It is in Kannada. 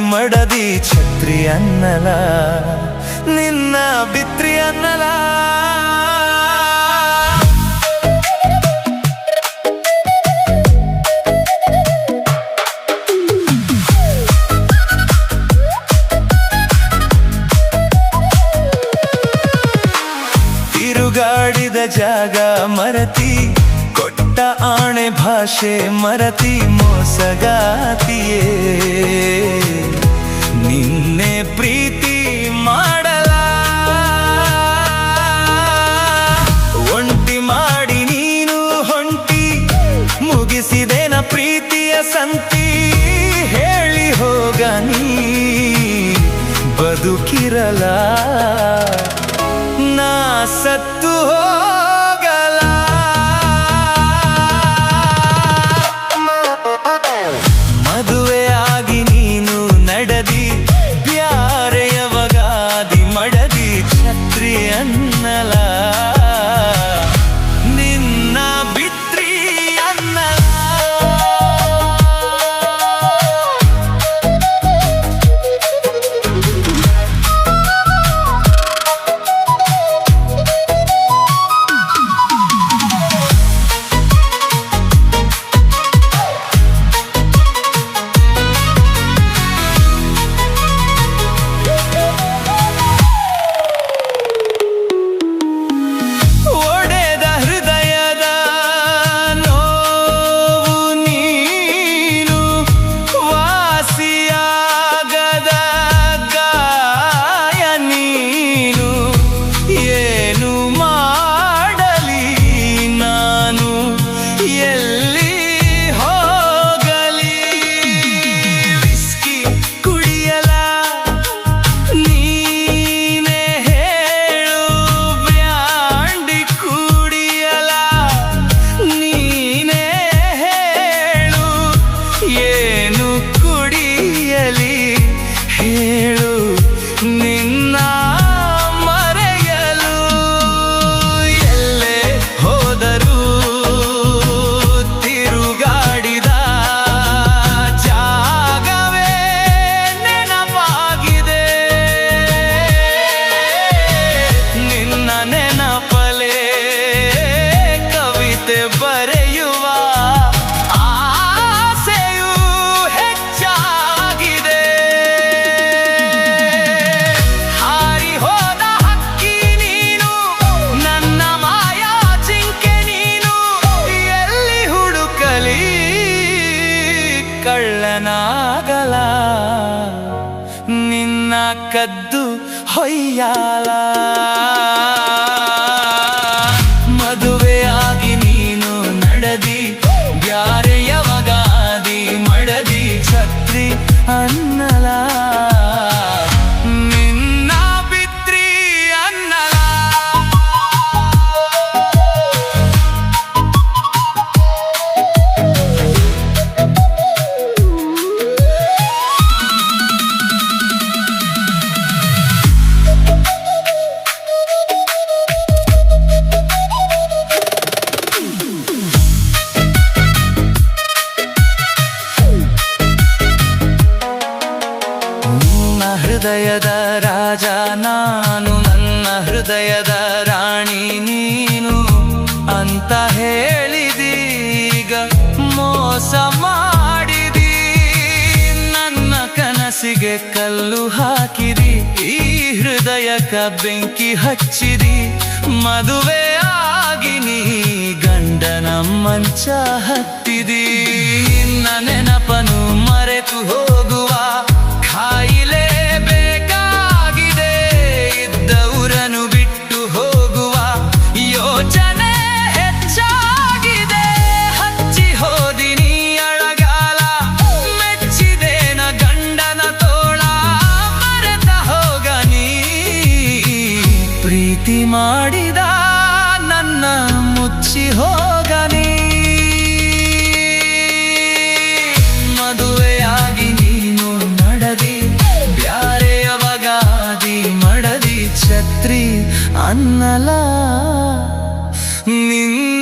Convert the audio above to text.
ಮಡದಿ ಛತ್ರಿ ಅನ್ನಲ ನಿನ್ನ ಬಿತ್ರಿ ಅನ್ನಲ ತಿರುಗಾಡಿದ ಜಾಗ ಮರತಿ ಕೊಟ್ಟ ಆಣೆ ಭಾಷೆ ಮರತಿ ಮೋಸಗಾತಿಯೇ ನಿನ್ನೆ ಪ್ರೀತಿ ಮಾಡಲ ಒಂಟಿ ಮಾಡಿ ನೀನು ಹೊಂಟಿ ಮುಗಿಸಿದೇನ ಪ್ರೀತಿಯ ಸಂತಿ ಹೇಳಿ ಹೋಗ ನೀ ಬದುಕಿರಲ ನಾ ಸತ್ತು ಹೋಗಲ ಮದುವೆಯಾಗಿ ನೀನು ನಡೆದಿ ಬ್ಯಾರೆಯವಗಾದಿ ಮಡದಿ ಛತ್ರಿ ಅನ್ನಲ ನಿನ್ನ ಬಿತ್ರಿ ಅನ್ನಲ ಬರೆಯುವ ಆಸೆಯು ಹೆಚ್ಚಾಗಿದೆ ಹಾರಿ ಹೋದ ಹಕ್ಕಿ ನೀನು ನನ್ನ ಮಾಯಾ ಜಿಂಕೆ ನೀನು ಎಲ್ಲಿ ಹುಡುಕಲಿ ಕಳ್ಳನಾಗಲ ನಿನ್ನ ಕದ್ದು ಹೊಯ್ಯಾಲ ಮದುವೆಯಾಗಿ ನೀನು ನಡೆದಿ ಬ್ಯಾರೆಯವಗಾದಿ ಮಡದಿ ಛತ್ರಿ ಅನ್ನಲ ನಿನ್ನ ಬಿತ್ರಿ ಅನ್ನಲ ಹೃದಯದ ರಾಜ ನಾನು ನನ್ನ ಹೃದಯದ ರಾಣಿ ನೀನು ಅಂತ ಹೇಳಿದೀಗ ಮೋಸ ಮಾಡಿದಿ ನನ್ನ ಕನಸಿಗೆ ಕಲ್ಲು ಹಾಕಿದಿ ಈ ಹೃದಯಕ್ಕ ಬೆಂಕಿ ಹಚ್ಚಿದಿ ಮದುವೆ ಆಗಿ ನೀ ಗಂಡನ ಮಂಚ ಹತ್ತಿದಿ ನಿನ್ನ ನೆನಪನು ಮರೆತು ಹೋಗುವ ಕಾಯಿಲೆ ಬೇಕಾಗಿದೆ ಇದ್ದವರನ್ನು ಬಿಟ್ಟು ಹೋಗುವ ಯೋಚನೆ ಹೆಚ್ಚಾಗಿದೆ ಹಚ್ಚಿ ಹೋದಿನಿ ಅಳಗಾಲ ಮೆಚ್ಚಿದೇನ ಗಂಡನ ತೋಳ ಮರೆತ ಹೋಗ ನೀ ಪ್ರೀತಿ ಮಾಡಿದ ನನ್ನ ಮುಚ್ಚಿ ಹೋಗ ನೀ ಮದುವೆಯಾಗಿ ನೀನು ನಡೆದಿ ಬ್ಯಾರೆಯವಗಾದಿ ಮಡದಿ ಛತ್ರಿ ಅನ್ನಲ ನಿನ್ನ